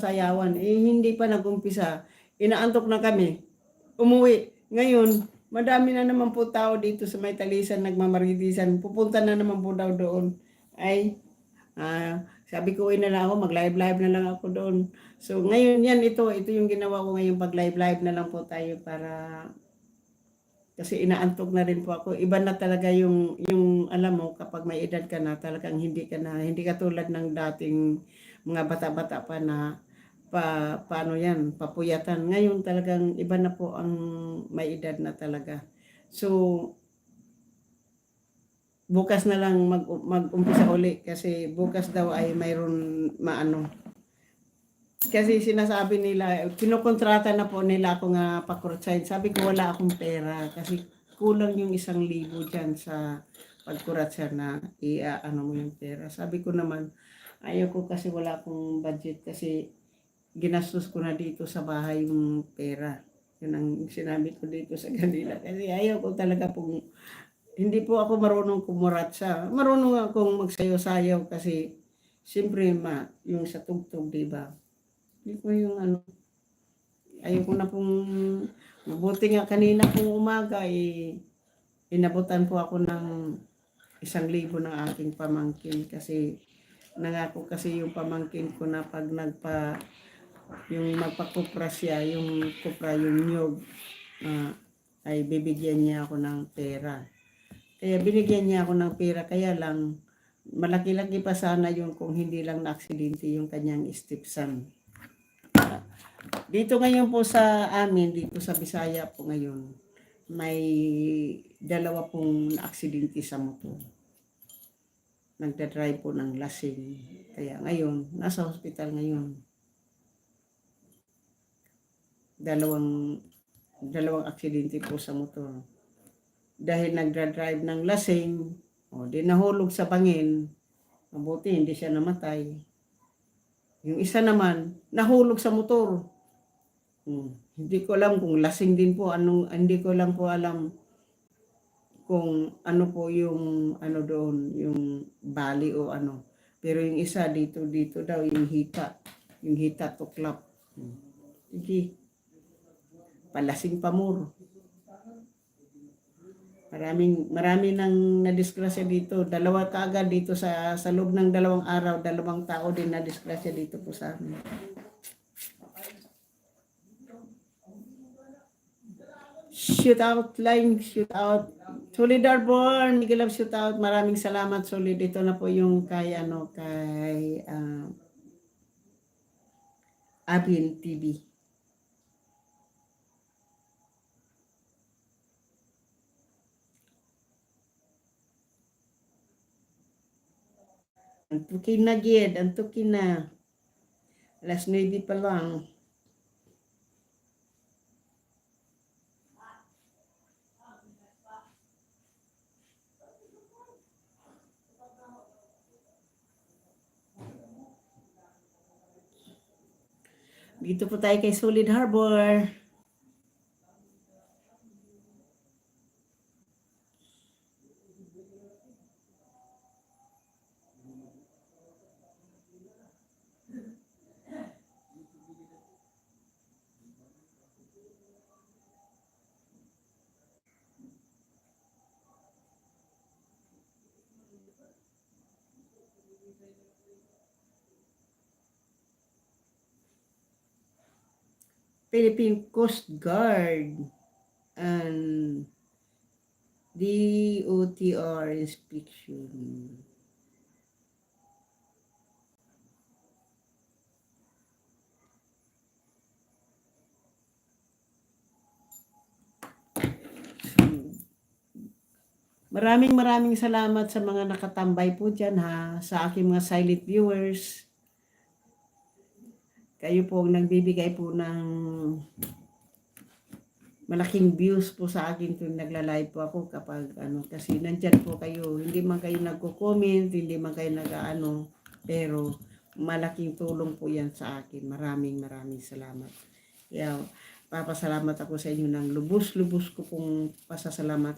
sayawan. Hindi pa nag-umpisa. Inaantok na kami. Umuwi. Ngayon, madami na naman po tao dito sa may Talisan, nagmamaritisan. Pupunta na naman po daw doon. Ay, sabi ko, na lang ako, mag-live na lang ako doon. So, ngayon ito yung ginawa ko ngayon, pag-live na lang po tayo para kasi inaantok na rin po ako. Iba na talaga yung alam mo, kapag may edad ka na, talagang hindi ka tulad ng dating mga bata-bata pa na paano yan, papuyatan. Ngayon talagang iba na po ang may edad na talaga. So, bukas na lang mag-umpisa uli kasi bukas daw ay mayroon kasi sinasabi nila, kinukontrata na po nila ako nga pa-crochet. Sabi ko wala akong pera kasi kulang yung 1,000 dyan sa pag-crochet na ano mo yung pera. Sabi ko naman, ayaw ko kasi wala akong budget kasi ginastos ko na dito sa bahay yung pera. Yun ang sinabi ko dito sa kanila. Kasi ayaw ko talaga pong, hindi po ako marunong kumuratsa. Marunong akong magsayo-sayaw kasi siyempre yung sa tugtog, diba? Hindi ko yung ayaw ko na pong, mabuti nga kanina pong umaga, inabutan po ako ng 1,000 ng aking pamangkin kasi nangako kasi yung pamangkin ko na pag yung magpakupra siya, yung kupra, yung nyog, ay bibigyan niya ako ng pera. Kaya binigyan niya ako ng pera, kaya lang malaki-laki pa sana yun kung hindi lang na-aksidente yung kanyang stepson. Dito ngayon po sa amin, dito sa Bisaya po ngayon, may 2 pong aksidente sa motor. Nagdadrive po ng lasing. Kaya ngayon, nasa hospital ngayon. Dalawang aksidente po sa motor. Dahil nagdadrive ng lasing, di nahulog sa bangin, mabuti hindi siya namatay. Yung isa naman, nahulog sa motor. Hindi ko alam kung lasing din po, hindi ko lang po alam kung ano po yung doon, yung bali o ano. Pero yung isa dito daw, yung hita tuklap. Hindi, palasing pamuro. Marami nang nadisgrasya dito. 2 kaagad dito sa loob ng 2 araw, 2 tao din nadisgrasya dito po sa amin. Shoot out. Solid Arbor, Miguel of shoot out. Maraming salamat, Solid. Ito na po yung kay Abin TV. Antukin na, Gid. Antukin na. Alas 9 pa lang. Dito po tayo kay Solid Harbor. Philippine Coast Guard and DOTR inspection. Maraming salamat sa mga nakatambay po dyan sa aking mga silent viewers. Kayo po ang nagbibigay po ng malaking views po sa akin kung nagla-live po ako kapag kasi nandyan po kayo, hindi man kayo nagko-comment, hindi man kayo pero malaking tulong po yan sa akin. Maraming salamat. Kaya papasalamat ako sa inyo ng lubos-lubos ko pong pasasalamat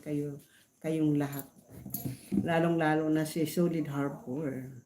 kayong lahat. Lalong-lalo na si Solid Harbor.